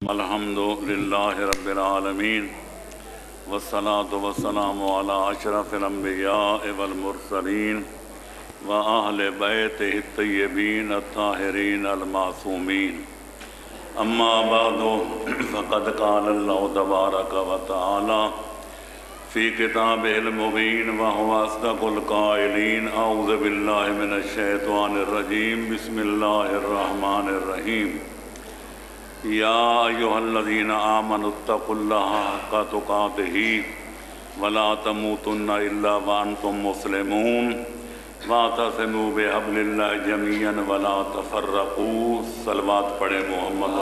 الحمد للہ رب العالمین والصلاة والسلام علی اشرف الانبیاء والمرسلین وأہل بیتہ الطیبین الطاہرین المعصومین اما بعد فقد قال اللہ تبارک وتعالی فی کتابہ المبین وہو اصدق القائلین اعوذ باللہ من الشیطان الرجیم بسم اللہ الرحمن الرحیم یا ایھا الذین آمنوا اتقوا اللہ حق تقاتہ ولا تموتن الا وانتم مسلمون واعتصموا بحبل اللہ جميعا ولا تفرقوا۔ صلوات پڑھیں محمد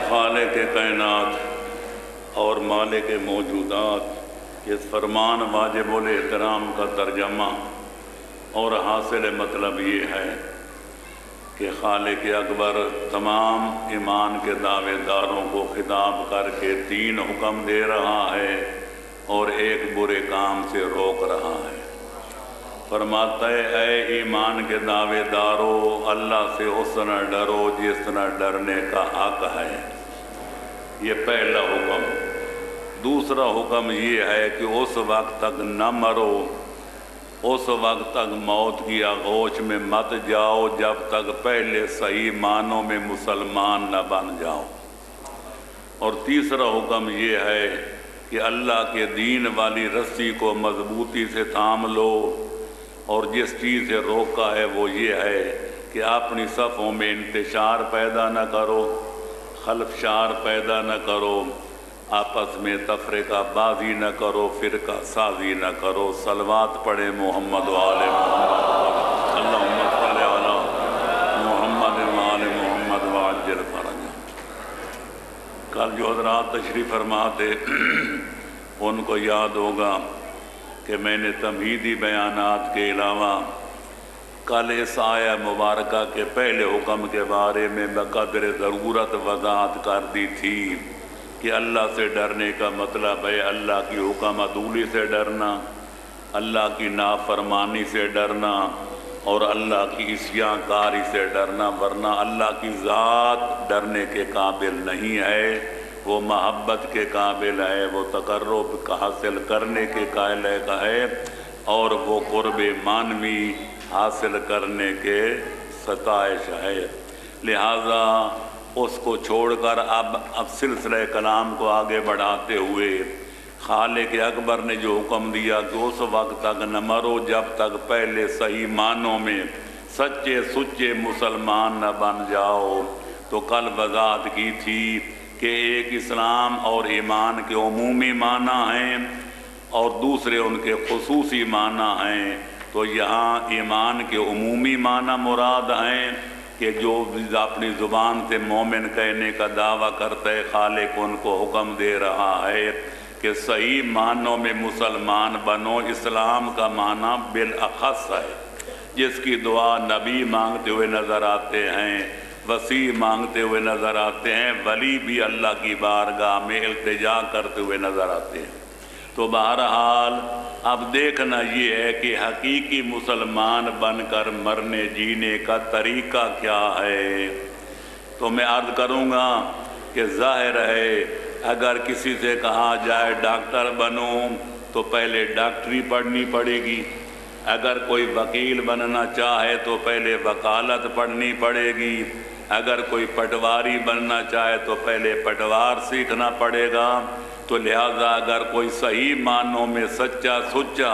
خالق کائنات اور مالک موجودات، اس فرمان واجب الاحترام کا ترجمہ اور حاصل مطلب یہ ہے کہ خالق اکبر تمام ایمان کے دعوے داروں کو خطاب کر کے 3 حکم دے رہا ہے اور ایک برے کام سے روک رہا ہے۔ فرماتا ہے اے ایمان کے دعوے دارو، اللہ سے اس طرح ڈرو جس طرح ڈرنے کا حق ہے، یہ پہلا حکم۔ دوسرا حکم یہ ہے کہ اس وقت تک نہ مرو، اس وقت تک موت کی آغوش میں مت جاؤ جب تک پہلے صحیح معنوں میں مسلمان نہ بن جاؤ۔ اور تیسرا حکم یہ ہے کہ اللہ کے دین والی رسی کو مضبوطی سے تھام لو، اور جس چیز سے روکا ہے وہ یہ ہے کہ اپنی صفوں میں انتشار پیدا نہ کرو، خلفشار پیدا نہ کرو، آپس میں تفرقہ بازی نہ کرو، فرقہ سازی نہ کرو۔ صلوات پڑھیں محمد و آل محمد، اللہم صلی علی محمد و آل محمد وعجل فرجہ۔ کل جو حضرات تشریف فرما تھے ان کو یاد ہوگا کہ میں نے تمہیدی بیانات کے علاوہ کل اس آیہ مبارکہ کے پہلے حکم کے بارے میں بقدر ضرورت وضاحت کر دی تھی کہ اللہ سے ڈرنے کا مطلب ہے اللہ کی حکم عدولی سے ڈرنا، اللہ کی نافرمانی سے ڈرنا اور اللہ کی عصیاں کاری سے ڈرنا، ورنہ اللہ کی ذات ڈرنے کے قابل نہیں ہے، وہ محبت کے قابل ہے، وہ تقرب کا حاصل کرنے کے قائل ہے اور وہ قرب معنوی حاصل کرنے کے ستائش ہے۔ لہذا اس کو چھوڑ کر اب سلسلہ کلام کو آگے بڑھاتے ہوئے خالق اکبر نے جو حکم دیا کہ اس وقت تک نہ مرو جب تک پہلے صحیح معنوں میں سچے سچے مسلمان نہ بن جاؤ، تو کل وضاحت کی تھی کہ ایک اسلام اور ایمان کے عمومی معنی ہیں اور دوسرے ان کے خصوصی معنی ہیں۔ تو یہاں ایمان کے عمومی معنی مراد ہیں کہ جو اپنی زبان سے مومن کہنے کا دعویٰ کرتا ہے، خالق ان کو حکم دے رہا ہے کہ صحیح معنوں میں مسلمان بنو۔ اسلام کا معنی بالاخص ہے، جس کی دعا نبی مانگتے ہوئے نظر آتے ہیں، وسیع مانگتے ہوئے نظر آتے ہیں، ولی بھی اللہ کی بارگاہ میں التجا کرتے ہوئے نظر آتے ہیں۔ تو بہرحال اب دیکھنا یہ ہے کہ حقیقی مسلمان بن کر مرنے جینے کا طریقہ کیا ہے۔ تو میں عرض کروں گا کہ ظاہر ہے اگر کسی سے کہا جائے ڈاکٹر بنو تو پہلے ڈاکٹری پڑھنی پڑے گی، اگر کوئی وکیل بننا چاہے تو پہلے وکالت پڑھنی پڑے گی، اگر کوئی پٹواری بننا چاہے تو پہلے پٹوار سیکھنا پڑے گا۔ تو لہذا اگر کوئی صحیح معنوں میں سچا سچا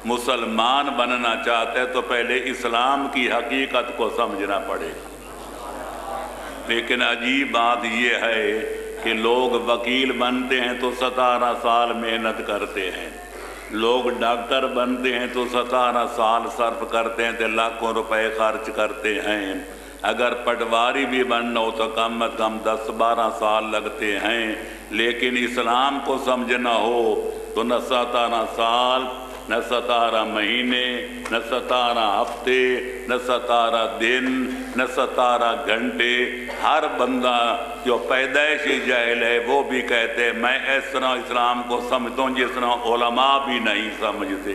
مسلمان بننا چاہتا ہے تو پہلے اسلام کی حقیقت کو سمجھنا پڑے گا۔ لیکن عجیب بات یہ ہے کہ لوگ وکیل بنتے ہیں تو 17 سال محنت کرتے ہیں، لوگ ڈاکٹر بنتے ہیں تو 17 سال صرف کرتے ہیں تو لاکھوں روپے خرچ کرتے ہیں، اگر پٹواری بھی بننا ہو تو کم از کم 10-12 سال لگتے ہیں، لیکن اسلام کو سمجھنا ہو تو نہ 17 سال، نہ 17 مہینے، نہ 17 ہفتے، نہ 17 دن، نہ 17 گھنٹے۔ ہر بندہ جو پیدائشی جاہل ہے وہ بھی کہتے ہیں میں اس طرح اسلام کو سمجھتا ہوں جس طرح علماء بھی نہیں سمجھتے۔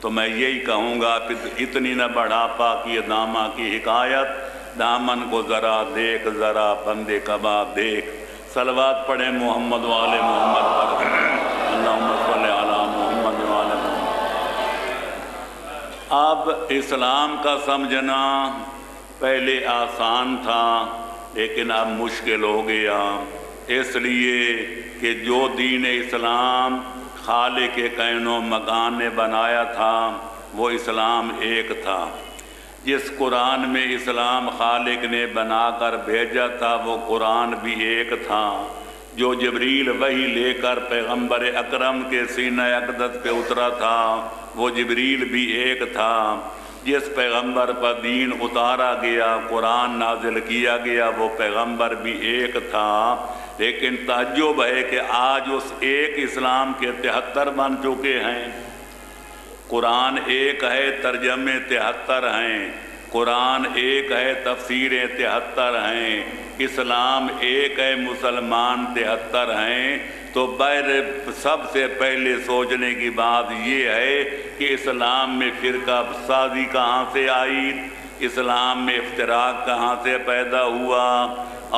تو میں یہی کہوں گا اتنی نہ بڑھا پا کی دامہ کی حکایت، دامن کو ذرا دیکھ ذرا بندے کباب دیکھ۔ صلوات پڑھیں محمد وآل محمد پر، اللہم صلی علی محمد وآل محمد۔ اب اسلام کا سمجھنا پہلے آسان تھا لیکن اب مشکل ہو گیا، اس لیے کہ جو دین اسلام خالق کائن و مکان نے بنایا تھا وہ اسلام ایک تھا۔ جس قرآن میں اسلام خالق نے بنا کر بھیجا تھا وہ قرآن بھی ایک تھا۔ جو جبریل وحی لے کر پیغمبر اکرم کے سینہ اقدس پہ اترا تھا وہ جبریل بھی ایک تھا۔ جس پیغمبر پر دین اتارا گیا، قرآن نازل کیا گیا، وہ پیغمبر بھی ایک تھا۔ لیکن تعجب ہے کہ آج اس ایک اسلام کے 73 بن چکے ہیں۔ قرآن ایک ہے، ترجمے 73 ہیں، قرآن ایک ہے، تفسیریں 73 ہیں، اسلام ایک ہے، مسلمان 73 ہیں۔ تو سب سے پہلے سوچنے کی بات یہ ہے کہ اسلام میں فرقہ سازی کہاں سے آئی، اسلام میں افتراق کہاں سے پیدا ہوا،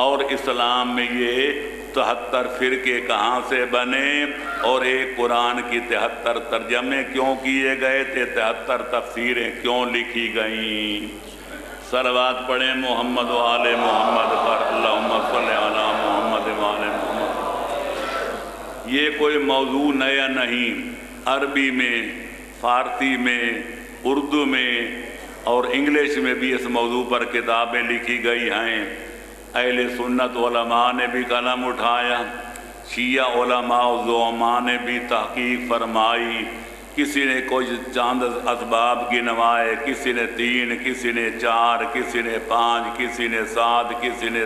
اور اسلام میں یہ 73 فرقے کہاں سے بنے، اور ایک قرآن کی 73 ترجمے کیوں کیے گئے تھے، 73 تفسیریں کیوں لکھی گئیں۔ صلوات پڑھیں محمد و آل محمد پر، اللہم صلی علی محمد و آل محمد۔ یہ کوئی موضوع نیا نہیں، عربی میں، فارسی میں، اردو میں اور انگلش میں بھی اس موضوع پر کتابیں لکھی گئی ہیں۔ اہل سنت علماء نے بھی قلم اٹھایا، شیعہ علماء و زعماء نے بھی تحقیق فرمائی، کسی نے کوئی چاند اسباب گنوائے، کسی نے 3، کسی نے 4، کسی نے 5، کسی نے 7، کسی نے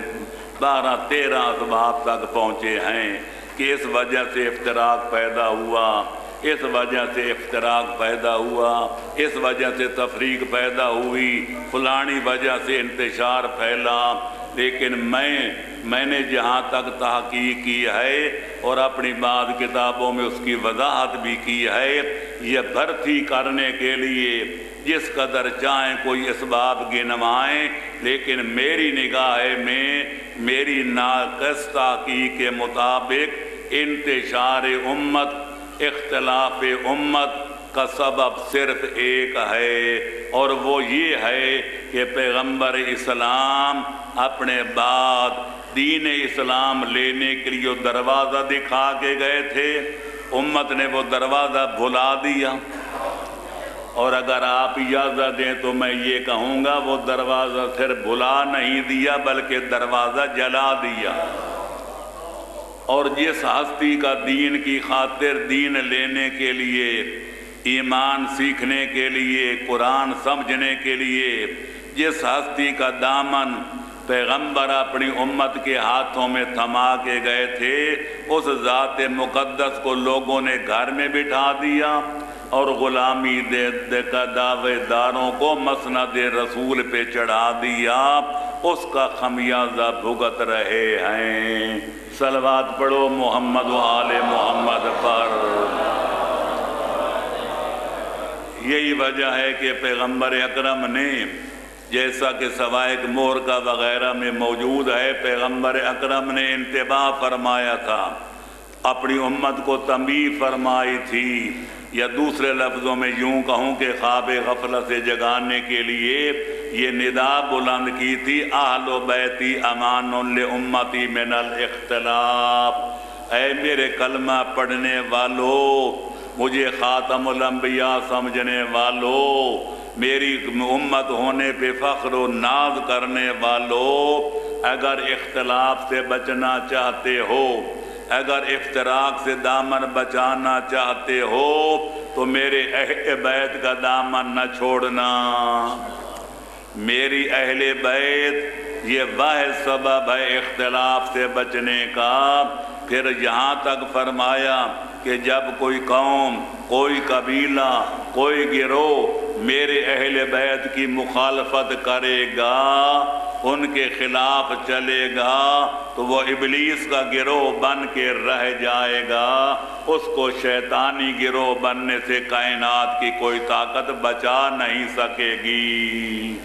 12، 13 اسباب تک پہنچے ہیں کہ اس وجہ سے افتراق پیدا ہوا، اس وجہ سے افتراق پیدا ہوا، اس وجہ سے تفریق پیدا ہوئی، فلانی وجہ سے انتشار پھیلا۔ لیکن میں نے جہاں تک تحقیق کی ہے اور اپنی بعض کتابوں میں اس کی وضاحت بھی کی ہے، یہ بھرتی کرنے کے لیے جس قدر چاہیں کوئی اسباب گنوائیں، لیکن میری نگاہ میں میری ناقص تحقیق کے مطابق انتشار امت، اختلاف امت کا سبب صرف ایک ہے، اور وہ یہ ہے کہ پیغمبر اسلام اپنے بعد دین اسلام لینے کے لیے دروازہ دکھا کے گئے تھے، امت نے وہ دروازہ بھلا دیا۔ اور اگر آپ اجازت دیں تو میں یہ کہوں گا وہ دروازہ صرف بھلا نہیں دیا بلکہ دروازہ جلا دیا۔ اور جس ہستی کا دین کی خاطر، دین لینے کے لیے، ایمان سیکھنے کے لیے، قرآن سمجھنے کے لیے جس ہستی کا دامن پیغمبر اپنی امت کے ہاتھوں میں تھما کے گئے تھے، اس ذات مقدس کو لوگوں نے گھر میں بٹھا دیا اور غلامی دعوے داروں کو مسند رسول پہ چڑھا دیا، اس کا خمیازہ بھگت رہے ہیں۔ صلوات پڑھو محمد و آل محمد پر۔ یہی وجہ ہے کہ پیغمبر اکرم نے، جیسا کہ سوائق مورکہ وغیرہ میں موجود ہے، پیغمبر اکرم نے انتباہ فرمایا تھا، اپنی امت کو تنبیہ فرمائی تھی، یا دوسرے لفظوں میں یوں کہوں کہ خواب غفلت سے جگانے کے لیے یہ ندا بلند کی تھی، اہل و بیتی امان لامتی من الاختلاف۔ اے میرے کلمہ پڑھنے والو، مجھے خاتم الانبیاء سمجھنے والو، میری امت ہونے پہ فخر و ناز کرنے والو، اگر اختلاف سے بچنا چاہتے ہو، اگر افتراق سے دامن بچانا چاہتے ہو تو میرے اہل بیت کا دامن نہ چھوڑنا۔ میری اہل بیت یہ واحد سبب ہے اختلاف سے بچنے کا۔ پھر یہاں تک فرمایا کہ جب کوئی قوم، کوئی قبیلہ، کوئی گروہ میرے اہل بیت کی مخالفت کرے گا، ان کے خلاف چلے گا تو وہ ابلیس کا گروہ بن کے رہ جائے گا، اس کو شیطانی گروہ بننے سے کائنات کی کوئی طاقت بچا نہیں سکے گی۔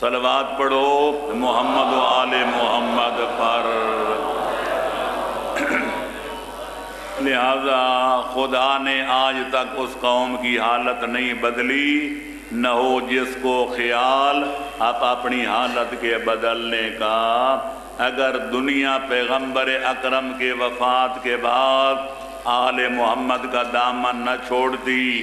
صلوات پڑھو محمد و آل محمد پر۔ لہذا خدا نے آج تک اس قوم کی حالت نہیں بدلی، نہ ہو جس کو خیال آپ اپنی حالت کے بدلنے کا۔ اگر دنیا پیغمبر اکرم کے وفات کے بعد آل محمد کا دامن نہ چھوڑتی،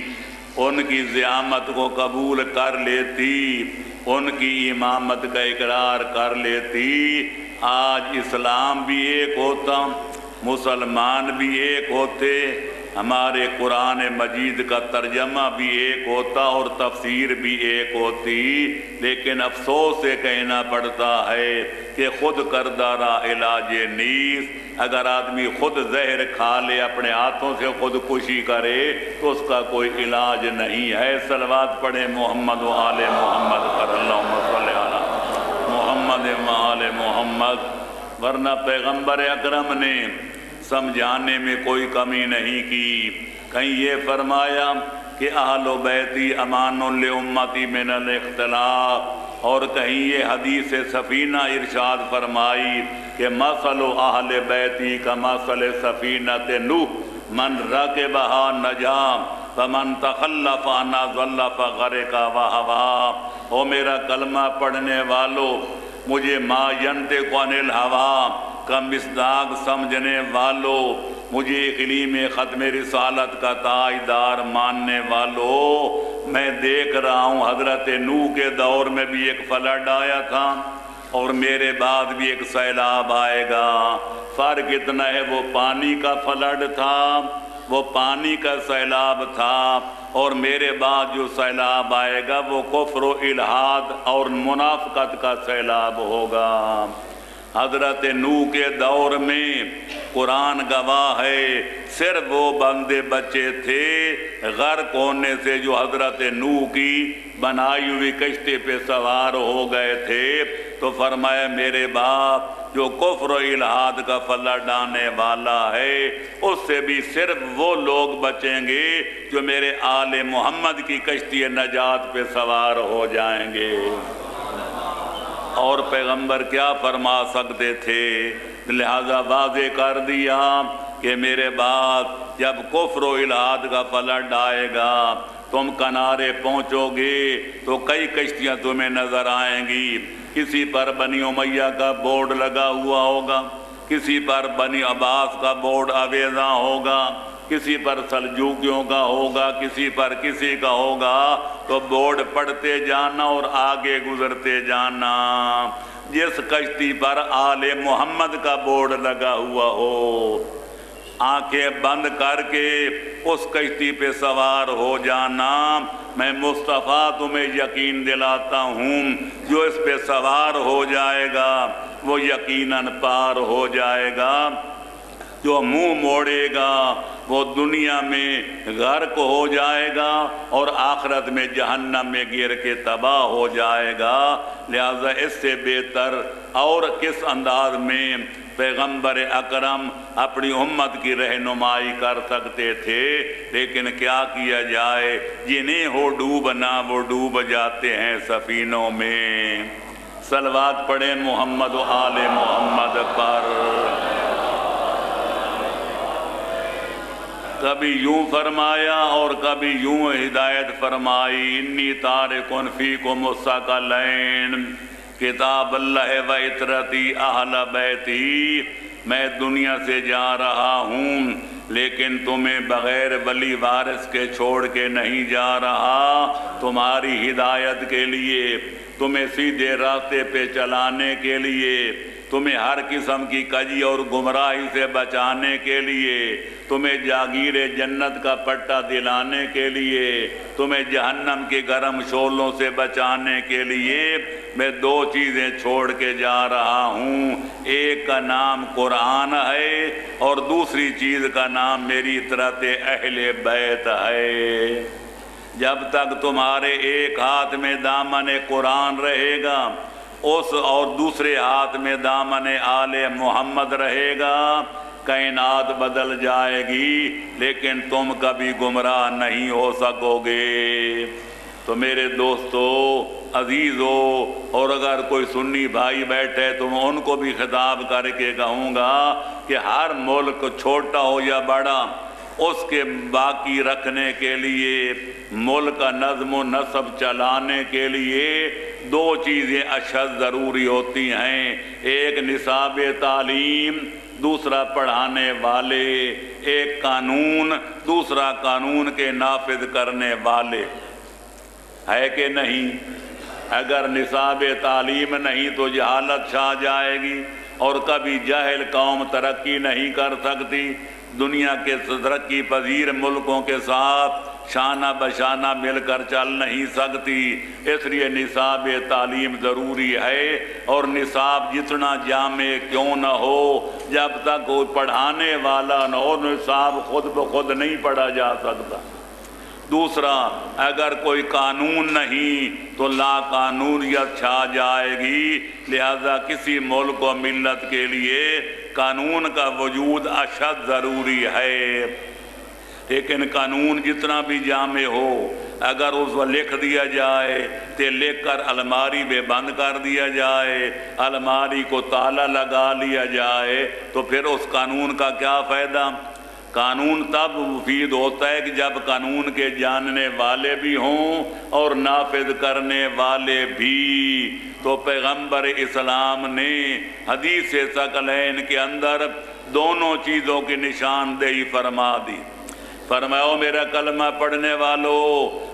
ان کی زعامت کو قبول کر لیتی، ان کی امامت کا اقرار کر لیتی، آج اسلام بھی ایک ہوتا، مسلمان بھی ایک ہوتے، ہمارے قرآن مجید کا ترجمہ بھی ایک ہوتا اور تفسیر بھی ایک ہوتی۔ لیکن افسوس سے کہنا پڑتا ہے کہ خود کردہ را علاج نیست۔ اگر آدمی خود زہر کھا لے، اپنے ہاتھوں سے خودکشی کرے تو اس کا کوئی علاج نہیں ہے۔ صلوات پڑھیں محمد و آل محمد پر، اللہم صلی علی محمد و آل محمد۔ ورنہ پیغمبر اکرم نے سمجھانے میں کوئی کمی نہیں کی۔ کہیں یہ فرمایا کہ اہل بیتی امان لامتی من الاختلاف، اور کہیں یہ حدیث سفینہ ارشاد فرمائی کہ مثل اہل بیتی کمثل سفینۃ نوح من رکبہا نجا فمن تخلف عنہا ضل فغرق وہوا۔ او میرا کلمہ پڑھنے والو، مجھے ما ینطق عن الہوا کا مصداق سمجھنے والو، مجھے اقلیم ختم رسالت کا تاجدار ماننے والو، میں دیکھ رہا ہوں حضرت نوح کے دور میں بھی ایک فلڈ آیا تھا اور میرے بعد بھی ایک سیلاب آئے گا۔ فرق اتنا ہے وہ پانی کا فلڈ تھا، وہ پانی کا سیلاب تھا، اور میرے بعد جو سیلاب آئے گا وہ کفر و الحاد اور منافقت کا سیلاب ہوگا۔ حضرت نوح کے دور میں قرآن گواہ ہے، صرف وہ بندے بچے تھے غرق ہونے سے جو حضرت نوح کی بنائی ہوئی کشتی پہ سوار ہو گئے تھے۔ تو فرمایا میرے باپ جو کفر و الحاد کا فلڈ آنے والا ہے، اس سے بھی صرف وہ لوگ بچیں گے جو میرے آل محمد کی کشتی نجات پہ سوار ہو جائیں گے۔ اور پیغمبر کیا فرما سکتے تھے؟ لہذا واضح کر دیا کہ میرے بعد جب کفر و الحاد کا فلڈ آئے گا، تم کنارے پہنچو گے تو کئی کشتیاں تمہیں نظر آئیں گی۔ کسی پر بنی امیہ کا بورڈ لگا ہوا ہوگا، کسی پر بنی عباس کا بورڈ آویزاں ہوگا، کسی پر سلجوکیوں کا ہوگا، کسی پر کسی کا ہوگا، تو بورڈ پڑھتے جانا اور آگے گزرتے جانا۔ جس کشتی پر آل محمد کا بورڈ لگا ہوا ہو، آنکھیں بند کر کے اس کشتی پہ سوار ہو جانا۔ میں مصطفیٰ تمہیں یقین دلاتا ہوں، جو اس پہ سوار ہو جائے گا وہ یقیناً پار ہو جائے گا، جو منہ موڑے گا وہ دنیا میں غرق ہو جائے گا اور آخرت میں جہنم میں گر کے تباہ ہو جائے گا۔ لہذا اس سے بہتر اور کس انداز میں پیغمبر اکرم اپنی امت کی رہنمائی کر سکتے تھے؟ لیکن کیا کیا جائے، جنہیں ہو ڈوبنا وہ ڈوب جاتے ہیں سفینوں میں۔ صلوات پڑھیں محمد و آل محمد پر۔ کبھی یوں فرمایا اور کبھی یوں ہدایت فرمائی، انی تارکن فیکم الثقلین کتاب اللہ و عطرتی اہل بیتی۔ میں دنیا سے جا رہا ہوں لیکن تمہیں بغیر ولی وارث کے چھوڑ کے نہیں جا رہا، تمہاری ہدایت کے لیے، تمہیں سیدھے راستے پہ چلانے کے لیے، تمہیں ہر قسم کی کجی اور گمراہی سے بچانے کے لیے، تمہیں جاگیر جنت کا پٹا دلانے کے لیے، تمہیں جہنم کے گرم شعلوں سے بچانے کے لیے میں دو چیزیں چھوڑ کے جا رہا ہوں۔ ایک کا نام قرآن ہے اور دوسری چیز کا نام میری اطرت اہل بیت ہے۔ جب تک تمہارے ایک ہاتھ میں دامن قرآن رہے گا اور دوسرے ہاتھ میں دامن آل محمد رہے گا، کائنات بدل جائے گی لیکن تم کبھی گمراہ نہیں ہو سکو گے۔ تو میرے دوستو عزیزو، اور اگر کوئی سنی بھائی بیٹھے تو میں ان کو بھی خطاب کر کے کہوں گا کہ ہر ملک چھوٹا ہو یا بڑا، اس کے باقی رکھنے کے لیے، ملک کا نظم و نسب چلانے کے لیے دو چیزیں اشد ضروری ہوتی ہیں، ایک نصاب تعلیم، دوسرا پڑھانے والے، ایک قانون، دوسرا قانون کے نافذ کرنے والے، ہے کہ نہیں؟ اگر نصاب تعلیم نہیں تو جہالت چھا جائے گی اور کبھی جاہل قوم ترقی نہیں کر سکتی، دنیا کے ترقی پذیر ملکوں کے ساتھ شانہ بشانہ مل کر چل نہیں سکتی، اس لیے نصاب تعلیم ضروری ہے، اور نصاب جتنا جامع کیوں نہ ہو جب تک کوئی پڑھانے والا نہ ہو نصاب خود بخود نہیں پڑھا جا سکتا۔ دوسرا، اگر کوئی قانون نہیں تو لا قانونیت چھا جائے گی، لہذا کسی ملک و ملت کے لیے قانون کا وجود اشد ضروری ہے، لیکن قانون جتنا بھی جامع ہو اگر اس کو لکھ دیا جائے تو لکھ کر الماری میں بند کر دیا جائے، الماری کو تالا لگا لیا جائے تو پھر اس قانون کا کیا فائدہ؟ قانون تب مفید ہوتا ہے کہ جب قانون کے جاننے والے بھی ہوں اور نافذ کرنے والے بھی۔ تو پیغمبر اسلام نے حدیث ثقلین کے اندر دونوں چیزوں کی نشاندہی فرما دی۔ فرماؤ میرا کلمہ پڑھنے والو،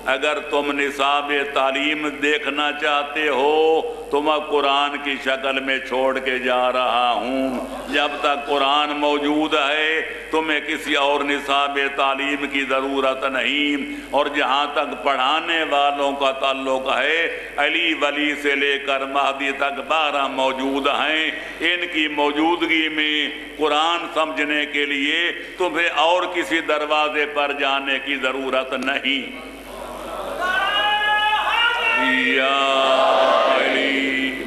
اگر تم نصاب تعلیم دیکھنا چاہتے ہو تو میں قرآن کی شکل میں چھوڑ کے جا رہا ہوں، جب تک قرآن موجود ہے تمہیں کسی اور نصاب تعلیم کی ضرورت نہیں، اور جہاں تک پڑھانے والوں کا تعلق ہے علی ولی سے لے کر مہدی تک 12 موجود ہیں، ان کی موجودگی میں قرآن سمجھنے کے لیے تمہیں اور کسی دروازے پر جانے کی ضرورت نہیں۔ یا علی،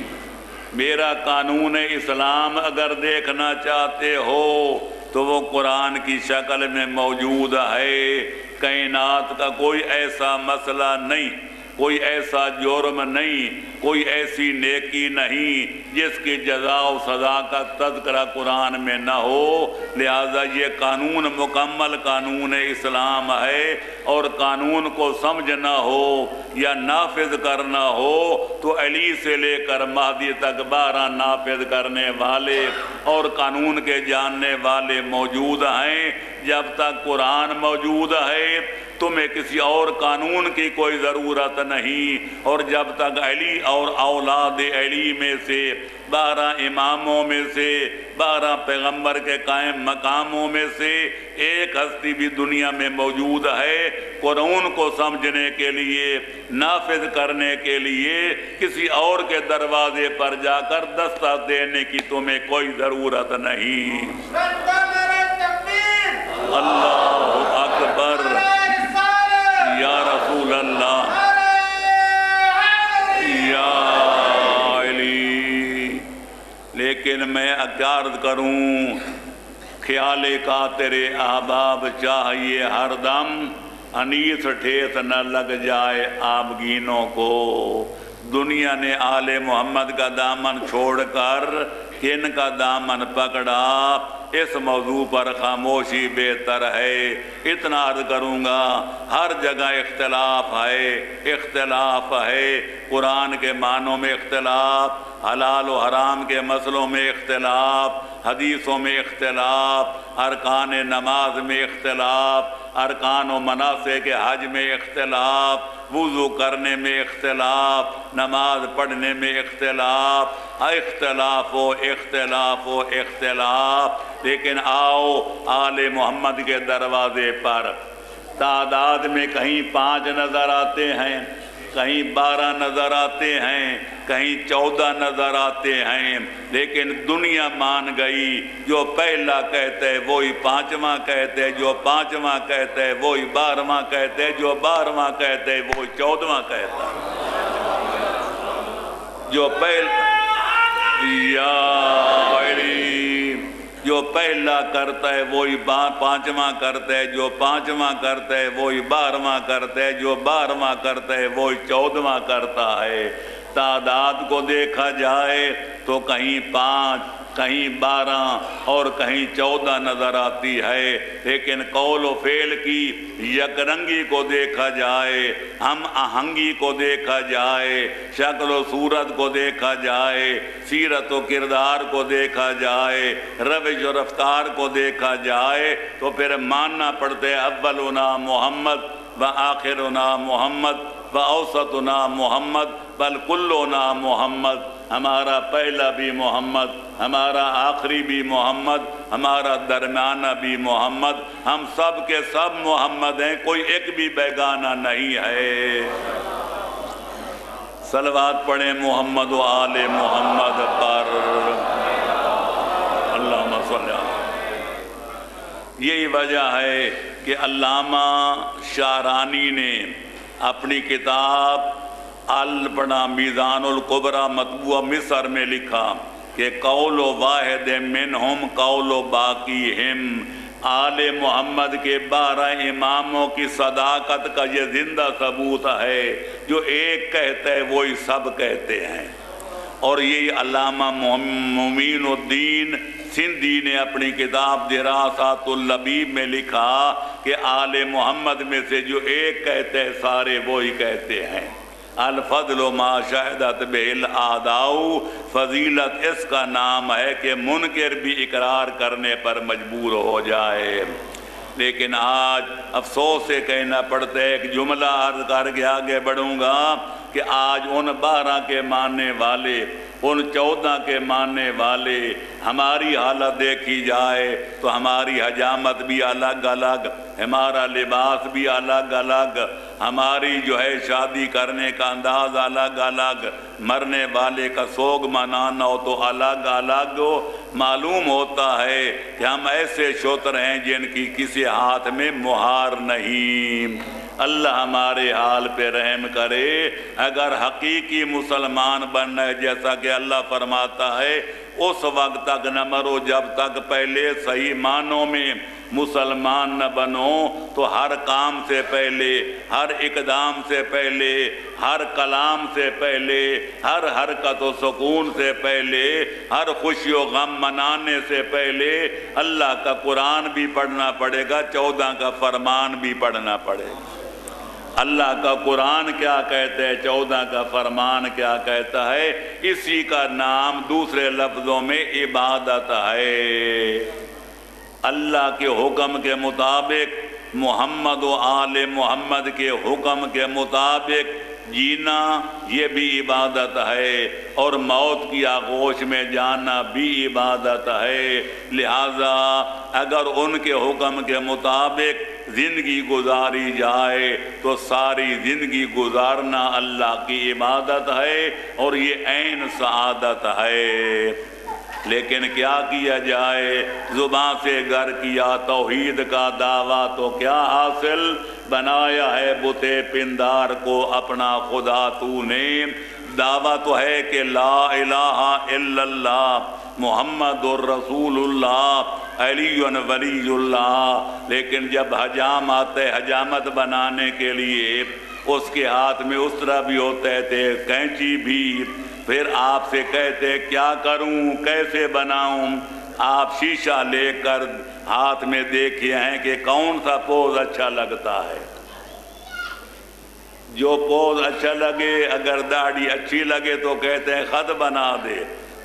میرا قانون اسلام اگر دیکھنا چاہتے ہو تو وہ قرآن کی شکل میں موجود ہے، کائنات کا کوئی ایسا مسئلہ نہیں، کوئی ایسا جرم نہیں، کوئی ایسی نیکی نہیں جس کی جزا و سزا کا تذکرہ قرآن میں نہ ہو، لہذا یہ قانون مکمل قانون اسلام ہے، اور قانون کو سمجھنا ہو یا نافذ کرنا ہو تو علی سے لے کر مہدی تک 12 نافذ کرنے والے اور قانون کے جاننے والے موجود ہیں۔ جب تک قرآن موجود ہے تمہیں کسی اور قانون کی کوئی ضرورت نہیں، اور جب تک علی اور اولاد علی میں سے 12 اماموں میں سے 12 پیغمبر کے قائم مقاموں میں سے ایک ہستی بھی دنیا میں موجود ہے، قرآن کو سمجھنے کے لیے نافذ کرنے کے لیے کسی اور کے دروازے پر جا کر دستہ دینے کی تمہیں کوئی ضرورت نہیں۔ اللہ اکبر، یا رسول اللہ، یا علی۔ لیکن میں عرض کروں، خیال کا تیرے احباب چاہیے ہر دم انیس ٹھیس نہ لگ جائے آبگینوں کو۔ دنیا نے آل محمد کا دامن چھوڑ کر کن کا دامن پکڑا، اس موضوع پر خاموشی بہتر ہے۔ اتنا عرض کروں گا، ہر جگہ اختلاف ہے، قرآن کے معنوں میں اختلاف، حلال و حرام کے مسئلوں میں اختلاف، حدیثوں میں اختلاف، ارکان نماز میں اختلاف، ارکان و مناسک کے حج میں اختلاف، وضو کرنے میں اختلاف، نماز پڑھنے میں اختلاف، اختلاف، لیکن آؤ آل محمد کے دروازے پر تعداد میں کہیں 5 نظر آتے ہیں، کہیں 12 نظر آتے ہیں، کہیں 14 نظر آتے ہیں، لیکن دنیا مان گئی جو پہلا کہتے ہیں وہی 5واں کہتے ہیں، جو 5واں کہتے ہیں وہی 12واں کہتے ہیں، جو 12واں کہتے ہیں وہی 14واں کہتا ہے۔ جو پہلا کرتا ہے وہی 5واں کرتا ہے، جو 5واں کرتا ہے وہی 12واں کرتا ہے، جو 12واں کرتا ہے وہی 14واں کرتا ہے۔ تعداد کو دیکھا جائے تو کہیں 5، کہیں 12 اور کہیں 14 نظر آتی ہے، لیکن قول و فعل کی یکرنگی کو دیکھا جائے، ہم آہنگی کو دیکھا جائے، شکل و صورت کو دیکھا جائے، سیرت و کردار کو دیکھا جائے، روش و رفتار کو دیکھا جائے، تو پھر ماننا پڑتا ہے اولنا محمد و آخرنا محمد و اوسطنا محمد بل کلنا محمد۔ ہمارا پہلا بھی محمد، ہمارا آخری بھی محمد، ہمارا درمیانہ بھی محمد، ہم سب کے سب محمد ہیں، کوئی ایک بھی بیگانہ نہیں ہے۔ صلوات پڑھیں محمد و آل محمد پر، اللہم صلی اللہ۔ یہی وجہ ہے کہ علامہ شارانی نے اپنی کتاب البنا میزان القبرہ مطبوعہ مصر میں لکھا کہ قول واحد منہم قول باقیہم، آل محمد کے 12 اماموں کی صداقت کا یہ زندہ ثبوت ہے، جو ایک کہتا ہے وہی سب کہتے ہیں۔ اور یہی علامہ معین الدین سندھی نے اپنی کتاب دراسات اللبیب میں لکھا کہ آل محمد میں سے جو ایک کہتے ہیں سارے وہی کہتے ہیں۔ الفضل ما شہدت بہ الاعداء، فضیلت اس کا نام ہے کہ منکر بھی اقرار کرنے پر مجبور ہو جائے۔ لیکن آج افسوس سے کہنا پڑتا ہے، ایک جملہ عرض کر کے آگے بڑھوں گا کہ آج ان 12 کے ماننے والے، ان 14 کے ماننے والے، ہماری حالت دیکھی جائے تو ہماری حجامت بھی الگ الگ، ہمارا لباس بھی الگ الگ، ہماری جو ہے شادی کرنے کا انداز الگ الگ، مرنے والے کا سوگ منانا ہو تو الگ الگ ہو۔ معلوم ہوتا ہے کہ ہم ایسے شتر ہیں جن کی کسی ہاتھ میں مہار نہیں۔ اللہ ہمارے حال پہ رحم کرے۔ اگر حقیقی مسلمان بننا ہے، جیسا کہ اللہ فرماتا ہے، اس وقت تک نہ مرو جب تک پہلے صحیح معنوں میں مسلمان نہ بنو، تو ہر کام سے پہلے، ہر اقدام سے پہلے، ہر کلام سے پہلے، ہر حرکت و سکون سے پہلے، ہر خوشی و غم منانے سے پہلے اللہ کا قرآن بھی پڑھنا پڑے گا، 14 کا فرمان بھی پڑھنا پڑے گا۔ اللہ کا قرآن کیا کہتا ہے، 14 کا فرمان کیا کہتا ہے، اسی کا نام دوسرے لفظوں میں عبادت ہے۔ اللہ کے حکم کے مطابق، محمد و آل محمد کے حکم کے مطابق جینا یہ بھی عبادت ہے، اور موت کی آغوش میں جانا بھی عبادت ہے۔ لہذا اگر ان کے حکم کے مطابق زندگی گزاری جائے تو ساری زندگی گزارنا اللہ کی عبادت ہے، اور یہ عین سعادت ہے۔ لیکن کیا کیا جائے، زباں سے گر کیا توحید کا دعویٰ تو کیا حاصل، بنایا ہے بت پندار کو اپنا خدا تو نے۔ دعویٰ تو ہے کہ لا الہ الا اللہ محمد الرسول اللہ علی ولی اللہ، لیکن جب حجام آتے حجامت بنانے کے لیے اس کے ہاتھ میں اسرا بھی ہوتے تھے، کینچی بھی، پھر آپ سے کہتے کیا کروں، کیسے بناؤں، آپ شیشہ لے کر ہاتھ میں دیکھے ہیں کہ کون سا پوز اچھا لگتا ہے۔ جو پوز اچھا لگے، اگر داڑھی اچھی لگے تو کہتے ہیں خط بنا دے،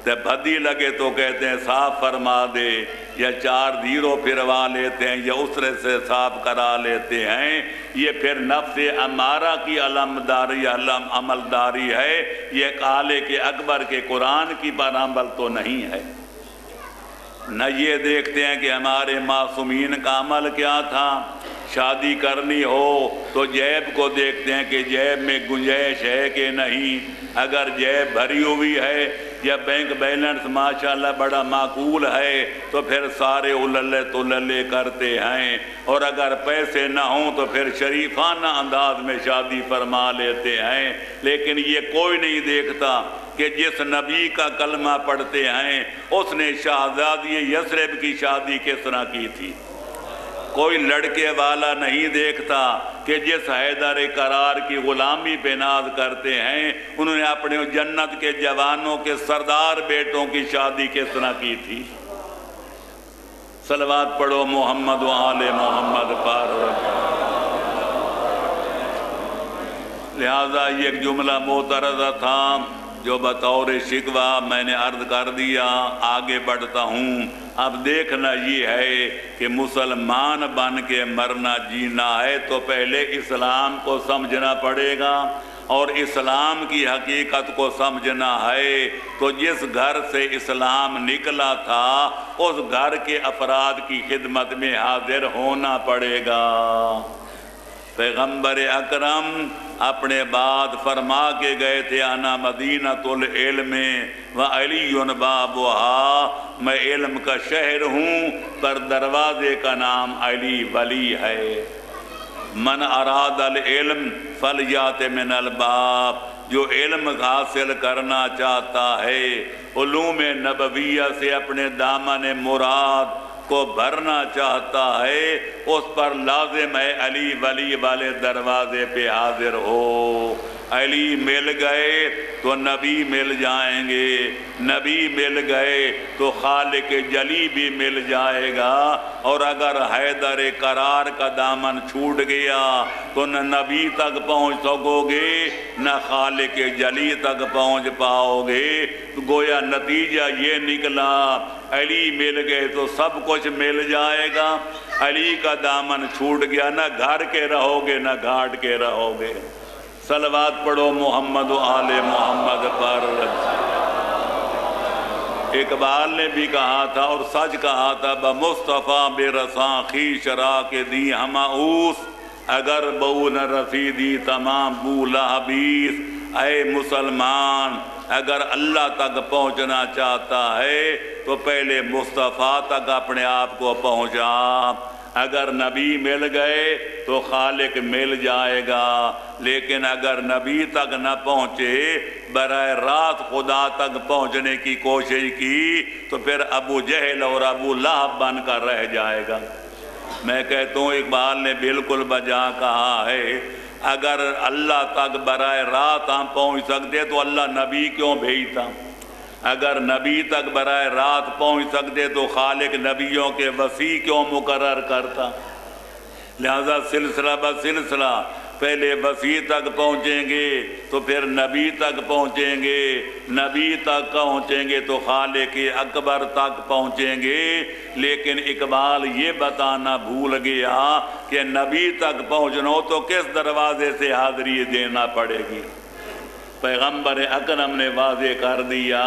تو بھدی لگے تو کہتے ہیں صاف فرما دے، یا 4 زیرو پھروا لیتے ہیں، یا اسرے سے صاف کرا لیتے ہیں۔ یہ پھر نفس امارہ کی علمداری عملداری ہے، یہ خالق اکبر کے قرآن کی پر عمل تو نہیں ہے۔ نہ یہ دیکھتے ہیں کہ ہمارے معصومین کا عمل کیا تھا، شادی کرنی ہو تو جیب کو دیکھتے ہیں کہ جیب میں گنجائش ہے کہ نہیں. اگر جیب بھری ہوئی ہے یا بینک بیلنس ماشاءاللہ بڑا معقول ہے تو پھر سارے اللے تللے کرتے ہیں، اور اگر پیسے نہ ہوں تو پھر شریفانہ انداز میں شادی فرما لیتے ہیں. لیکن یہ کوئی نہیں دیکھتا کہ جس نبی کا کلمہ پڑھتے ہیں اس نے شہزادی یثرب کی شادی کس طرح کی تھی. کوئی لڑکے والا نہیں دیکھتا کہ جس حیدر کرار کی غلامی پہ ناز کرتے ہیں انہوں نے اپنے جنت کے جوانوں کے سردار بیٹوں کی شادی کس طرح کی تھی. صلوات پڑھو محمد و آل محمد پر. لہذا یہ ایک جملہ معترضہ تھا جو بطور شکوہ میں نے عرض کر دیا. آگے بڑھتا ہوں. اب دیکھنا یہ ہے کہ مسلمان بن کے مرنا جینا ہے تو پہلے اسلام کو سمجھنا پڑے گا، اور اسلام کی حقیقت کو سمجھنا ہے تو جس گھر سے اسلام نکلا تھا اس گھر کے افراد کی خدمت میں حاضر ہونا پڑے گا. پیغمبر اکرم اپنے بعد فرما کے گئے تھے انا مدینۃ العلم وعلی بابھا، میں علم کا شہر ہوں پر دروازے کا نام علی ولی ہے. من اراد العلم فلیات من الباب، جو علم حاصل کرنا چاہتا ہے علوم نبویہ سے اپنے دامن مراد کو بھرنا چاہتا ہے اس پر لازم ہے علی ولی والے دروازے پہ حاضر ہو. علی مل گئے تو نبی مل جائیں گے، نبی مل گئے تو خالق جلی بھی مل جائے گا. اور اگر حیدر کرار کا دامن چھوٹ گیا تو نہ نبی تک پہنچ سکو گے نہ خالق جلی تک پہنچ پاؤ گے. گویا نتیجہ یہ نکلا علی مل گئے تو سب کچھ مل جائے گا، علی کا دامن چھوٹ گیا نہ گھر کے رہو گے نہ گھاٹ کے رہو گے. صلوات پڑھو محمد و آل محمد پر. اقبال نے بھی کہا تھا اور سچ کہا تھا بمصطفیٰ بے رساں خویش را کے دی ہماؤس، اگر بہو نہ رسیدی تمام بولا حبیث. اے مسلمان اگر اللہ تک پہنچنا چاہتا ہے تو پہلے مصطفیٰ تک اپنے آپ کو پہنچا. اگر نبی مل گئے تو خالق مل جائے گا، لیکن اگر نبی تک نہ پہنچے براہ راست خدا تک پہنچنے کی کوشش کی تو پھر ابو جہل اور ابو لہب بن کر رہ جائے گا. میں کہتا ہوں اقبال نے بالکل بجا کہا ہے، اگر اللہ تک براہ راست ہم پہنچ سکتے تو اللہ نبی کیوں بھیجتا؟ اگر نبی تک براہ راست پہنچ سکتے تو خالق نبیوں کے وسیع کیوں مقرر کرتا؟ لہذا سلسلہ بسلسلہ پہلے وسیع تک پہنچیں گے تو پھر نبی تک پہنچیں گے، نبی تک پہنچیں گے تو خالق اکبر تک پہنچیں گے. لیکن اقبال یہ بتانا بھول گیا کہ نبی تک پہنچنا ہو تو کس دروازے سے حاضری دینا پڑے گی. پیغمبر اکرم نے واضح کر دیا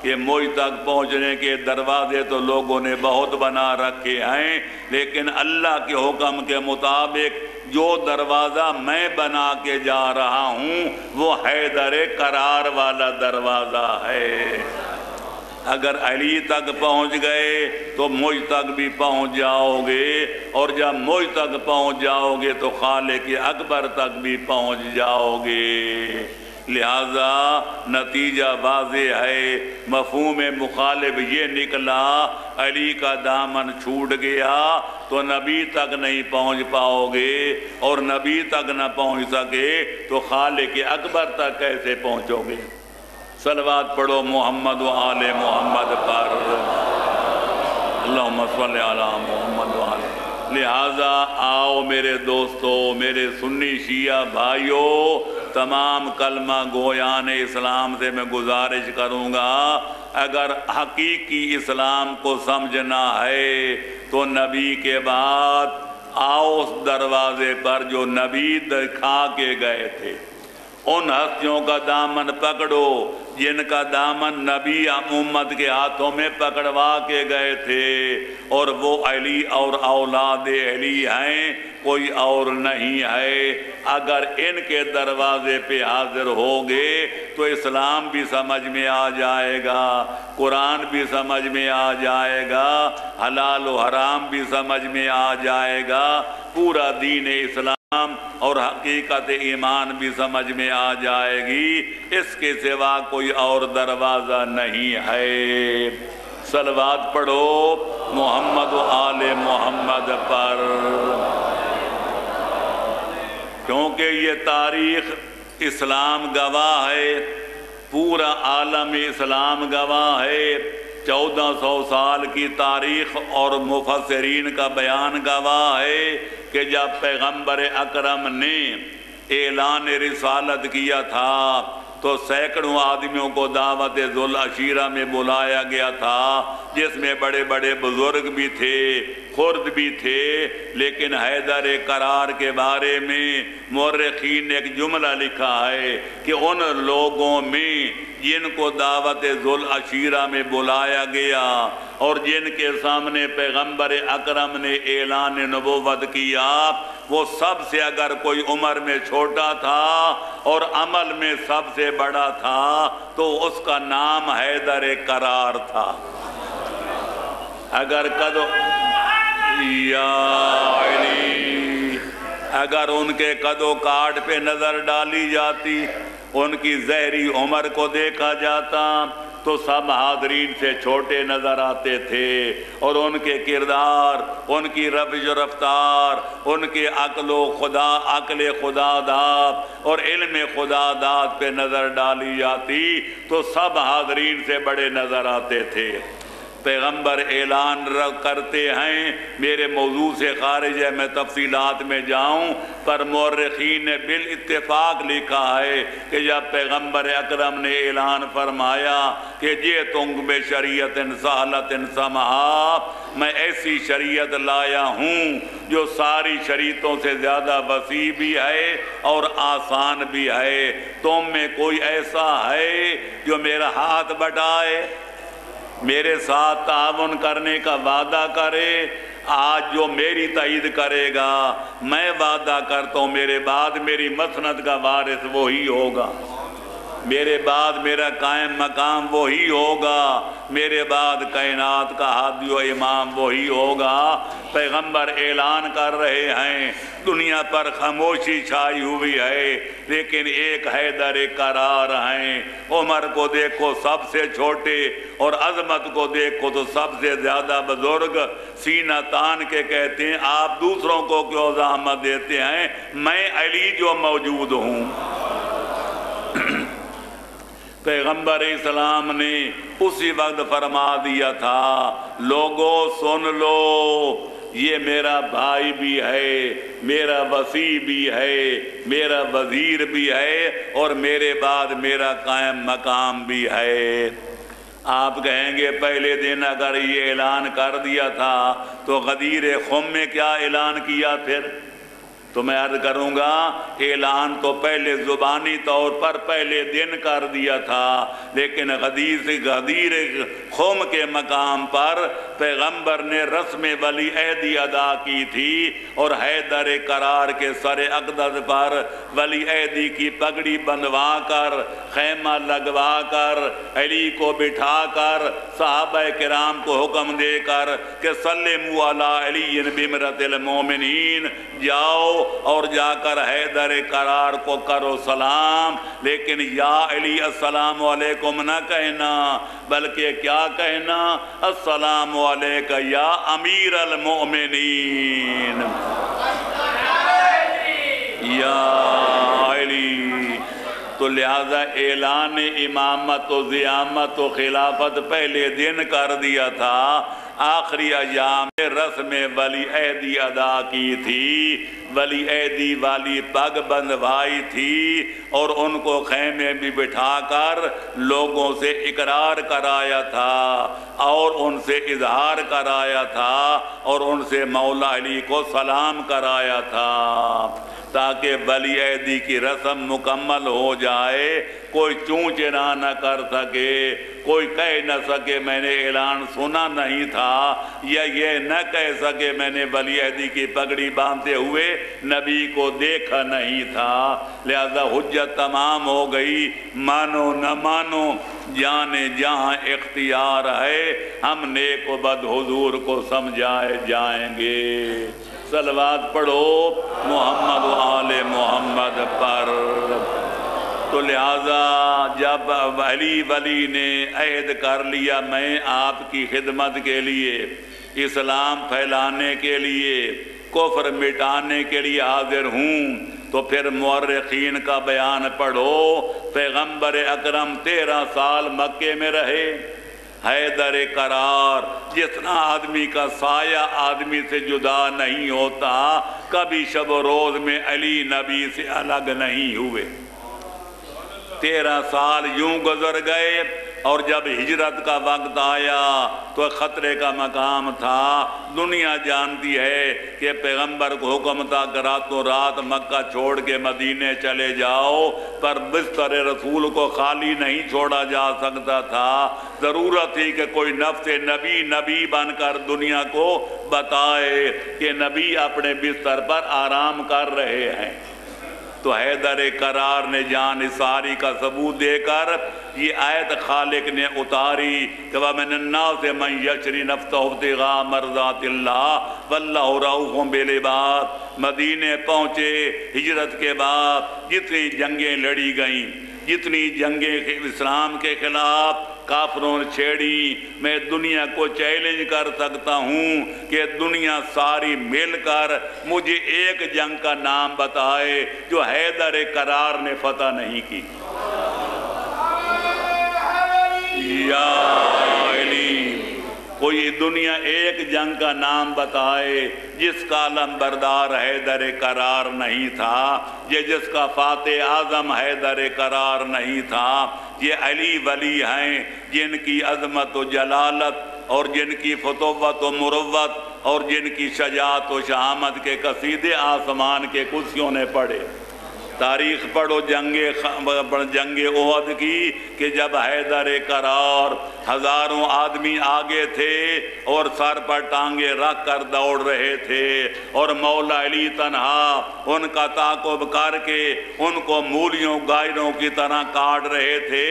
کہ مجھ تک پہنچنے کے دروازے تو لوگوں نے بہت بنا رکھے ہیں، لیکن اللہ کے حکم کے مطابق جو دروازہ میں بنا کے جا رہا ہوں وہ حیدر کرار والا دروازہ ہے. اگر علی تک پہنچ گئے تو مجھ تک بھی پہنچ جاؤ گے، اور جب مجھ تک پہنچ جاؤ گے تو خالق اکبر تک بھی پہنچ جاؤ گے. لہذا نتیجہ واضح ہے، مفہوم مخالف یہ نکلا علی کا دامن چھوٹ گیا تو نبی تک نہیں پہنچ پاؤ گے، اور نبی تک نہ پہنچ سکے تو خالق اکبر تک کیسے پہنچو گے. صلوات پڑھو محمد و آل محمد پر. اللہم صلی علی محمد و آل. لہذا آؤ میرے دوستو، میرے سنی شیعہ بھائیو، تمام کلمہ گویان اسلام سے میں گزارش کروں گا اگر حقیقی اسلام کو سمجھنا ہے تو نبی کے بعد آؤ اس دروازے پر جو نبی دکھا کے گئے تھے، ان ہستیوں کا دامن پکڑو جن کا دامن نبی امت کے ہاتھوں میں پکڑوا کے گئے تھے، اور وہ علی اور اولاد علی ہیں، کوئی اور نہیں ہے۔ اگر ان کے دروازے پہ حاضر ہوگے تو اسلام بھی سمجھ میں آ جائے گا، قرآن بھی سمجھ میں آ جائے گا، حلال و حرام بھی سمجھ میں آ جائے گا، پورا دین اسلام اور حقیقت ایمان بھی سمجھ میں آ جائے گی۔ اس کے سوا کوئی اور دروازہ نہیں ہے۔ صلوات پڑھو محمد و آل محمد پر، کیونکہ یہ تاریخ اسلام گواہ ہے، پورا عالم اسلام گواہ ہے، 1400 سال کی تاریخ اور مفسرین کا بیان گواہ ہے کہ جب پیغمبر اکرم نے اعلان رسالت کیا تھا تو سینکڑوں آدمیوں کو دعوت ذوالعشیرہ میں بلایا گیا تھا، جس میں بڑے بڑے بزرگ بھی تھے، خرد بھی تھے، لیکن حیدر کرار کے بارے میں مورخین نے ایک جملہ لکھا ہے کہ ان لوگوں میں جن کو دعوت ذوالعشیرہ میں بلایا گیا اور جن کے سامنے پیغمبر اکرم نے اعلان نبوت کیا، وہ سب سے اگر کوئی عمر میں چھوٹا تھا اور عمل میں سب سے بڑا تھا تو اس کا نام حیدر کرار تھا۔ اگر اگر ان کے قد و کاٹ پہ نظر ڈالی جاتی، ان کی ظاہری عمر کو دیکھا جاتا تو سب حاضرین سے چھوٹے نظر آتے تھے، اور ان کے کردار، ان کی روش و رفتار، ان کے عقل خدا داد اور علم خدا داد پہ نظر ڈالی جاتی تو سب حاضرین سے بڑے نظر آتے تھے۔ پیغمبر اعلان کرتے ہیں، میرے موضوع سے خارج ہے میں تفصیلات میں جاؤں، پر مورخین نے بالاتفاق لکھا ہے کہ جب پیغمبر اکرم نے اعلان فرمایا کہ جئتکم بشریعت سہلۃ سمحا، میں ایسی شریعت لایا ہوں جو ساری شریعتوں سے زیادہ وسیع بھی ہے اور آسان بھی ہے، تم میں کوئی ایسا ہے جو میرا ہاتھ بٹائے، میرے ساتھ تعاون کرنے کا وعدہ کرے؟ آج جو میری تائید کرے گا، میں وعدہ کرتا ہوں میرے بعد میری مسند کا وارث وہی ہوگا، میرے بعد میرا قائم مقام وہی ہوگا، میرے بعد کائنات کا ہادی و امام وہی ہوگا۔ پیغمبر اعلان کر رہے ہیں، دنیا پر خاموشی چھائی ہوئی ہے، لیکن ایک حیدر کرار ہیں، عمر کو دیکھو سب سے چھوٹے اور عظمت کو دیکھو تو سب سے زیادہ بزرگ، سینہ تان کے کہتے ہیں آپ دوسروں کو کیوں زحمت دیتے ہیں، میں علی جو موجود ہوں۔ پیغمبر اسلام نے اسی وقت فرما دیا تھا، لوگوں سن لو، یہ میرا بھائی بھی ہے، میرا وصی بھی ہے، میرا وزیر بھی ہے، اور میرے بعد میرا قائم مقام بھی ہے۔ آپ کہیں گے پہلے دن اگر یہ اعلان کر دیا تھا تو غدیر خم میں کیا اعلان کیا پھر؟ تو میں عرض کروں گا، اعلان تو پہلے زبانی طور پر پہلے دن کر دیا تھا، لیکن غدیر خم کے مقام پر پیغمبر نے رسم ولی عہدی ادا کی تھی، اور حیدر کرار کے سر اقدس پر ولی عہدی کی پگڑی بندھوا کر، خیمہ لگوا کر، علی کو بٹھا کر، صحابہ کرام کو حکم دے کر کہ سلموا علی علی بمرۃ المومنین، جاؤ اور جا کر حیدر کرار کو کرو سلام، لیکن یا علی السلام علیکم نہ کہنا، بلکہ کیا کہنا؟ السلام علیکہ یا امیر المؤمنین، یا علی۔ تو لہذا اعلان امامت و زعامت و خلافت پہلے دن کر دیا تھا، آخری ایام رسم ولی عہدی ادا کی تھی، ولی عہدی والی پگ بندھوائی تھی، اور ان کو خیمے بھی بٹھا کر لوگوں سے اقرار کرایا تھا اور ان سے اظہار کرایا تھا اور ان سے مولا علی کو سلام کرایا تھا۔ تاکہ ولی عہدی کی رسم مکمل ہو جائے، کوئی چوں چرا نہ کر سکے، کوئی کہہ نہ سکے میں نے اعلان سنا نہیں تھا، یا یہ نہ کہہ سکے میں نے ولی عہدی کی پگڑی باندھتے ہوئے نبی کو دیکھا نہیں تھا۔ لہذا حجت تمام ہو گئی، مانو نہ مانو جانے جہاں اختیار ہے، ہم نیک و بد حضور کو سمجھائے جائیں گے۔ صلوات پڑھو محمد و آل محمد پر۔ تو لہذا جب علی ولی نے عہد کر لیا میں آپ کی خدمت کے لیے، اسلام پھیلانے کے لیے، کفر مٹانے کے لیے حاضر ہوں، تو پھر مورخین کا بیان پڑھو۔ پیغمبر اکرم 13 سال مکے میں رہے، حیدر قرار، جتنا آدمی کا سایہ آدمی سے جدا نہیں ہوتا، کبھی شب و روز میں علی نبی سے الگ نہیں ہوئے۔ 13 سال یوں گزر گئے، اور جب ہجرت کا وقت آیا تو خطرے کا مقام تھا۔ دنیا جانتی ہے کہ پیغمبر کو حکم تھا کہ راتوں رات مکہ چھوڑ کے مدینے چلے جاؤ، پر بستر رسول کو خالی نہیں چھوڑا جا سکتا تھا۔ ضرورت تھی کہ کوئی نفس نبی بن کر دنیا کو بتائے کہ نبی اپنے بستر پر آرام کر رہے ہیں۔ تو حیدر قرار نے جان نثاری کا ثبوت دے کر یہ آیت خالق نے اتاری کہ وَمِنَ النَّاسِ مَن يَشْرِي نَفْسَهُ ابْتِغَاءَ مَرْضَاتِ اللَّهِ وَاللَّهُ رَءُوفٌ بِالْعِبَادِ۔ مدینے پہنچے، ہجرت کے بعد جتنی جنگیں لڑی گئیں، جتنی جنگیں اسلام کے خلاف کافروں نے چھیڑی، میں دنیا کو چیلنج کر سکتا ہوں کہ دنیا ساری مل کر مجھے ایک جنگ کا نام بتائے جو حیدر قرار نے فتح نہیں کی۔ یا علی، کوئی دنیا ایک جنگ کا نام بتائے جس کا علم بردار حیدر قرار نہیں تھا، یہ جس کا فاتح اعظم حیدر قرار نہیں تھا۔ یہ علی ولی ہیں جن کی عظمت و جلالت اور جن کی فتوت و مروت اور جن کی شجاعت و شہامت کے قصیدے آسمان کے کرسیوں نے پڑھے۔ تاریخ پڑھو جنگ احد کی کہ جب حیدر قرار ہزاروں آدمی آگے تھے اور سر پر ٹانگے رکھ کر دوڑ رہے تھے، اور مولا علی تنہا ان کا تعاقب کر کے ان کو مولیوں گائروں کی طرح کاٹ رہے تھے،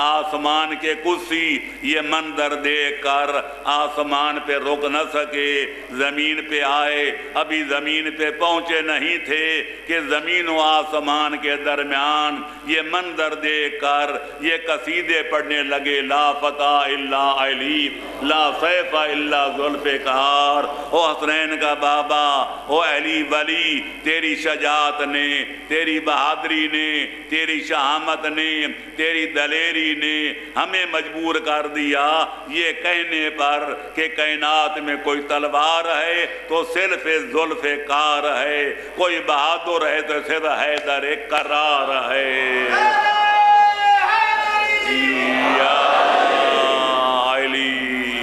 آسمان کے کرسی یہ منظر دیکھ کر آسمان پہ رک نہ سکے، زمین پہ آئے۔ ابھی زمین پہ پہنچے نہیں تھے کہ زمین و آسمان کے درمیان یہ منظر دیکھ کر یہ قصیدے پڑھنے لگے۔ لا فتح الا علی، لا سیف الا ذوالفقار۔ او حسنین کا بابا، او علی ولی، تیری شجاعت نے، تیری بہادری نے، تیری شہامت نے، تیری دلیری نے ہمیں مجبور کر دیا یہ کہنے پر کہ کائنات میں کوئی تلوار ہے تو صرف ذوالفقار ہے، کوئی بہادر ہے تو صرف حیدر قرار ہے۔ یا علی،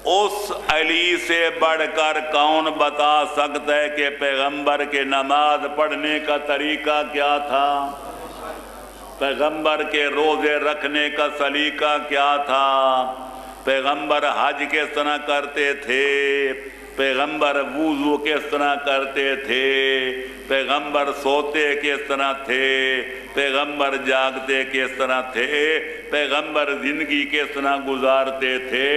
اس علی سے بڑھ کر کون بتا سکتا ہے کہ پیغمبر کے نماز پڑھنے کا طریقہ کیا تھا، پیغمبر کے روزے رکھنے کا سلیقہ کیا تھا، پیغمبر حج کس طرح کرتے تھے، پیغمبر وضو کس طرح کرتے تھے، پیغمبر سوتے کس طرح تھے، پیغمبر جاگتے کس طرح تھے، پیغمبر زندگی کس طرح گزارتے تھے،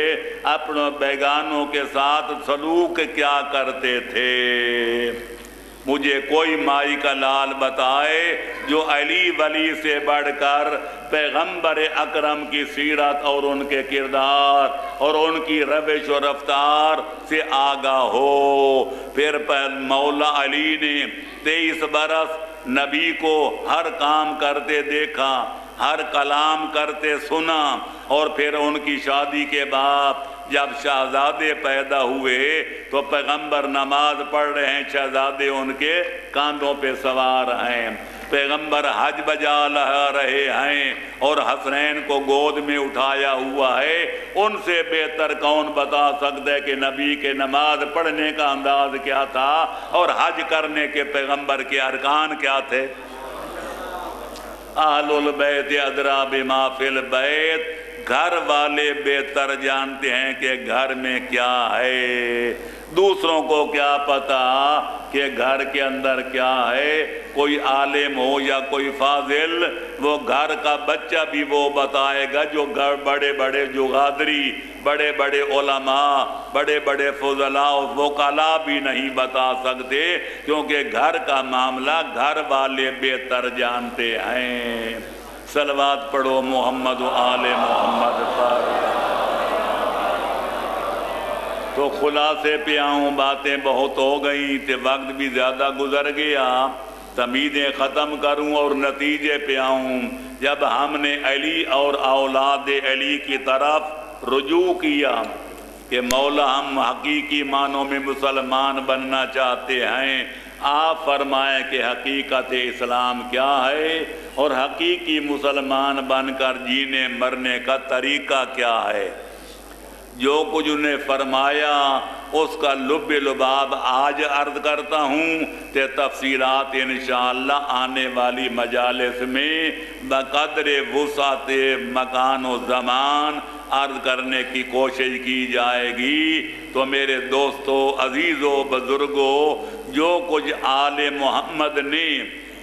اپنوں بیگانوں کے ساتھ سلوک کیا کرتے تھے۔ مجھے کوئی مائی کا لال بتائے جو علی ولی سے بڑھ کر پیغمبر اکرم کی سیرت اور ان کے کردار اور ان کی روش و رفتار سے آگاہ ہو۔ پھر مولا علی نے 23 برس نبی کو ہر کام کرتے دیکھا، ہر کلام کرتے سنا، اور پھر ان کی شادی کے بعد جب شہزادے پیدا ہوئے تو پیغمبر نماز پڑھ رہے ہیں، شہزادے ان کے کاندھوں پہ سوار ہیں۔ پیغمبر حج بجا رہے ہیں اور حسنین کو گود میں اٹھایا ہوا ہے، ان سے بہتر کون بتا سکتا ہے کہ نبی کے نماز پڑھنے کا انداز کیا تھا اور حج کرنے کے پیغمبر کے ارکان کیا تھے؟ اہل البیت ادری بما فی البیت، گھر والے بہتر جانتے ہیں کہ گھر میں کیا ہے، دوسروں کو کیا پتا کہ گھر کے اندر کیا ہے۔ کوئی عالم ہو یا کوئی فاضل، وہ گھر کا بچہ بھی وہ بتائے گا جو گھر بڑے بڑے جو غادری، بڑے بڑے علماء، بڑے بڑے فضلاء وکلاء بھی نہیں بتا سکتے، کیونکہ گھر کا معاملہ گھر والے بہتر جانتے ہیں۔ صلوات پڑھو محمد و آل محمد پر۔ تو خلاصے پہ آؤں، باتیں بہت ہو گئیں تے وقت بھی زیادہ گزر گیا، تمیدیں ختم کروں اور نتیجے پہ آؤں۔ جب ہم نے علی اور اولاد علی کی طرف رجوع کیا کہ مولا ہم حقیقی معنوں میں مسلمان بننا چاہتے ہیں، آپ فرمائیں کہ حقیقت اسلام کیا ہے اور حقیقی مسلمان بن کر جینے مرنے کا طریقہ کیا ہے۔ جو کچھ انہیں فرمایا اس کا لب لباب آج عرض کرتا ہوں، تے تفصیلات انشاءاللہ آنے والی مجالس میں بقدر وسعت مکان و زمان عرض کرنے کی کوشش کی جائے گی۔ تو میرے دوستو، عزیزو، بزرگو، جو کچھ آل محمد نے،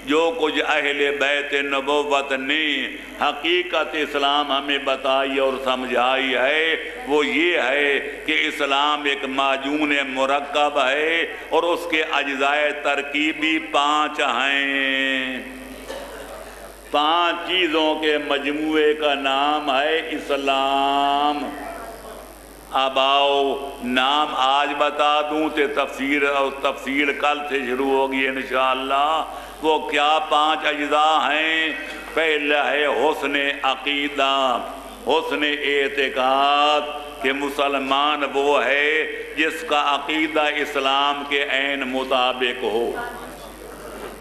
جو کچھ اہل بیت نبوت نے حقیقت اسلام ہمیں بتائی اور سمجھائی ہے، وہ یہ ہے کہ اسلام ایک معجون مرکب ہے اور اس کے اجزاء ترکیبی 5 ہیں۔ 5 چیزوں کے مجموعے کا نام ہے اسلام۔ اب آؤ نام آج بتا دوں تے تفسیر کل سے شروع ہوگی انشاءاللہ۔ وہ کیا 5 اجزاء ہیں؟ پہلا ہے حسن عقیدہ، حسن اعتقاد، کہ مسلمان وہ ہے جس کا عقیدہ اسلام کے عین مطابق ہو۔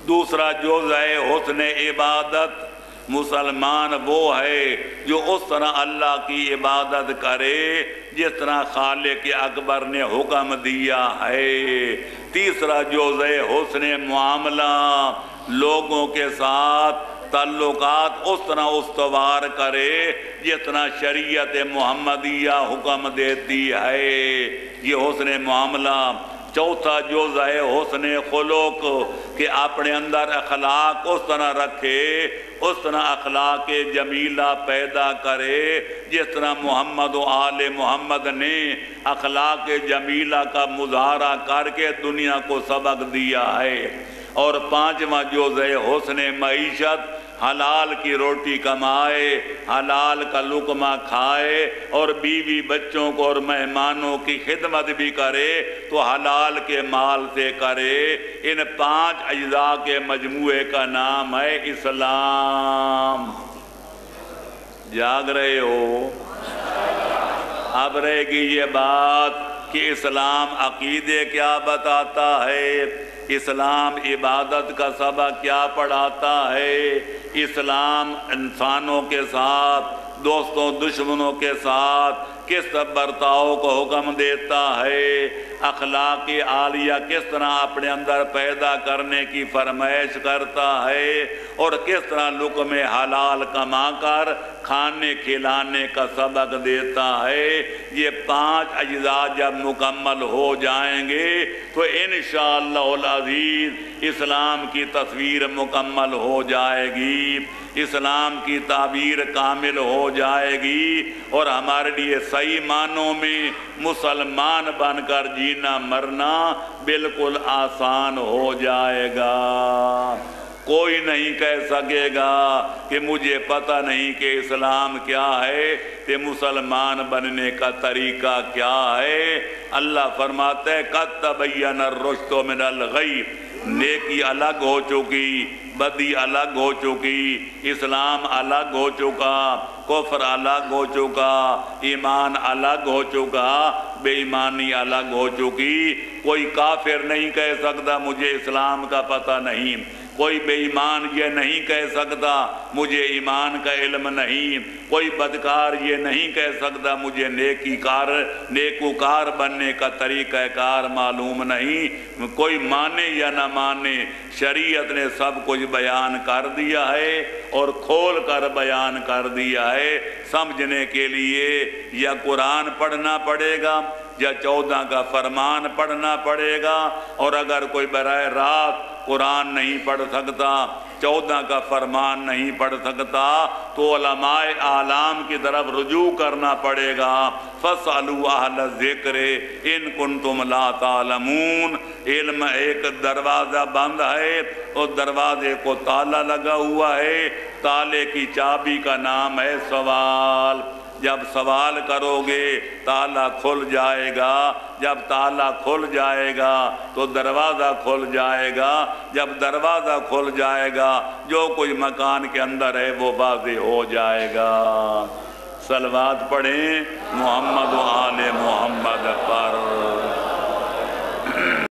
دوسرا جز ہے حسن عبادت، مسلمان وہ ہے جو اس طرح اللہ کی عبادت کرے جس طرح خالق اکبر نے حکم دیا ہے۔ تیسرا جز ہے حسن معاملہ، لوگوں کے ساتھ تعلقات اس طرح استوار کرے جس طرح شریعت محمدیہ حکم دیتی ہے، یہ حسن معاملہ۔ چوتھا جز ہے حسن خلق، کہ اپنے اندر اخلاق اس طرح رکھے، اس طرح اخلاق جمیلہ پیدا کرے جس طرح محمد و آل محمد نے اخلاق جمیلہ کا مظاہرہ کر کے دنیا کو سبق دیا ہے۔ اور 5واں جز ہے حسن معیشت، حلال کی روٹی کمائے، حلال کا لقمہ کھائے اور بیوی بچوں کو اور مہمانوں کی خدمت بھی کرے تو حلال کے مال سے کرے۔ ان 5 اجزاء کے مجموعے کا نام ہے اسلام۔ جاگ رہے ہو؟ اب رہے گی یہ بات کہ اسلام عقیدے کیا بتاتا ہے، اسلام عبادت کا سبق کیا پڑھاتا ہے، اسلام انسانوں کے ساتھ، دوستوں دشمنوں کے ساتھ کس طرح برتاؤ کو حکم دیتا ہے، اخلاق عالیہ کس طرح اپنے اندر پیدا کرنے کی فرمائش کرتا ہے اور کس طرح لقمہ حلال کما کر کھانے کھلانے کا سبق دیتا ہے۔ یہ 5 اجزاء جب مکمل ہو جائیں گے تو انشاءاللہ العزیز اسلام کی تصویر مکمل ہو جائے گی، اسلام کی تعبیر کامل ہو جائے گی اور ہمارے لیے صحیح معنوں میں مسلمان بن کر جینا مرنا بالکل آسان ہو جائے گا۔ کوئی نہیں کہہ سکے گا کہ مجھے پتہ نہیں کہ اسلام کیا ہے، کہ مسلمان بننے کا طریقہ کیا ہے۔ اللہ فرماتے ہیں قد تبین الرشد من الغی، نیکی الگ ہو چکی، بدی الگ ہو چکی، اسلام الگ ہو چکا، کفر الگ ہو چکا، ایمان الگ ہو چکا، بے ایمانی الگ ہو چکی۔ کوئی کافر نہیں کہہ سکتا مجھے اسلام کا پتہ نہیں، کوئی بے ایمان یہ نہیں کہہ سکتا مجھے ایمان کا علم نہیں، کوئی بدکار یہ نہیں کہہ سکتا مجھے نیکوکار بننے کا طریقہ کار معلوم نہیں۔ کوئی مانے یا نہ مانے، شریعت نے سب کچھ بیان کر دیا ہے اور کھول کر بیان کر دیا ہے۔ سمجھنے کے لیے یا قرآن پڑھنا پڑے گا یا 14 کا فرمان پڑھنا پڑے گا، اور اگر کوئی براہ راست قرآن نہیں پڑھ سکتا، 14 کا فرمان نہیں پڑھ سکتا، تو علماء اعلام کی طرف رجوع کرنا پڑے گا۔ فَاسْأَلُوا أَهْلَ الذِّكْرِ إِن كُنتُمْ لَا تَعْلَمُونَ۔ علم ایک دروازہ بند ہے اور دروازے کو تالا لگا ہوا ہے، تالے کی چابی کا نام ہے سوال۔ جب سوال کرو گے تالا کھل جائے گا، جب تالا کھل جائے گا تو دروازہ کھل جائے گا، جب دروازہ کھل جائے گا جو کچھ مکان کے اندر ہے وہ واضح ہو جائے گا۔ صلوات پڑھیں محمد و آل محمد۔